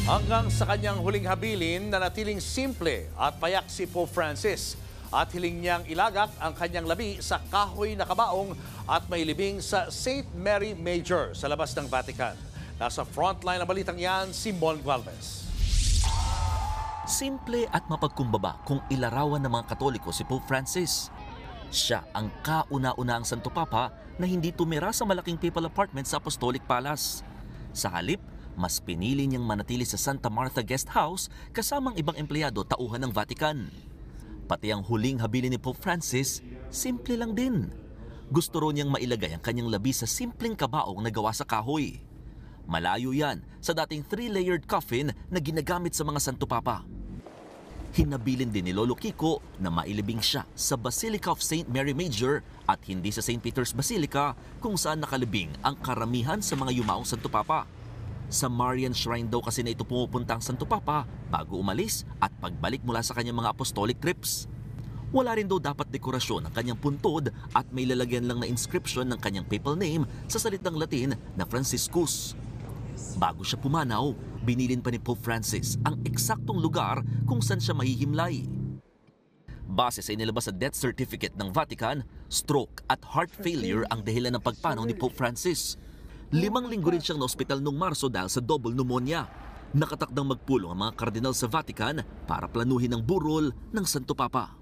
Hanggang sa kanyang huling habilin na natiling simple at payak si Pope Francis at hiling niyang ilagak ang kanyang labi sa kahoy na kabaong at may libing sa St. Mary Major sa labas ng Vatican. Nasa frontline na balitang yan, si Mon Gualvez. Simple at mapagkumbaba kung ilarawan ng mga Katoliko si Pope Francis. Siya ang kauna-unahang Santo Papa na hindi tumira sa malaking papal apartment sa Apostolic Palace. Sa halip, mas pinili niyang manatili sa Santa Martha Guest House kasamang ibang empleyado tauhan ng Vatican. Pati ang huling habilin ni Pope Francis, simple lang din. Gusto ro niyang mailagay ang kanyang labi sa simpleng kabaong na gawa sa kahoy. Malayo yan sa dating 3-layered coffin na ginagamit sa mga Santo Papa. Hinabilin din ni Lolo Kiko na mailibing siya sa Basilica of St. Mary Major at hindi sa St. Peter's Basilica kung saan nakalibing ang karamihan sa mga yumaong Santo Papa. Sa Marian Shrine daw kasi na ito pumupunta ang Santo Papa bago umalis at pagbalik mula sa kanyang mga apostolic trips. Wala rin daw dapat dekorasyon ang kanyang puntod at may lalagyan lang na inscription ng kanyang papal name sa salitang Latin na Franciscus. Bago siya pumanaw, binilin pa ni Pope Francis ang eksaktong lugar kung saan siya mahihimlay. Base sa inilabas sa death certificate ng Vatican, stroke at heart failure ang dahilan ng pagpanaw ni Pope Francis. 5 linggo rin siyang na-ospital noong Marso dahil sa double pneumonia. Nakatakdang magpulong ang mga kardinal sa Vatican para planuhin ang burol ng Santo Papa.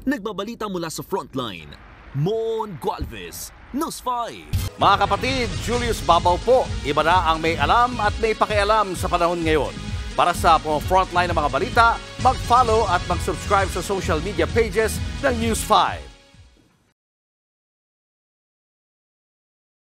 Nagbabalita mula sa frontline, Mon Gualvez, News 5. Mga kapatid, Julius Babaw po. Iba na ang may alam at may pakialam sa panahon ngayon. Para sa frontline ng mga balita, mag-follow at mag-subscribe sa social media pages ng News 5.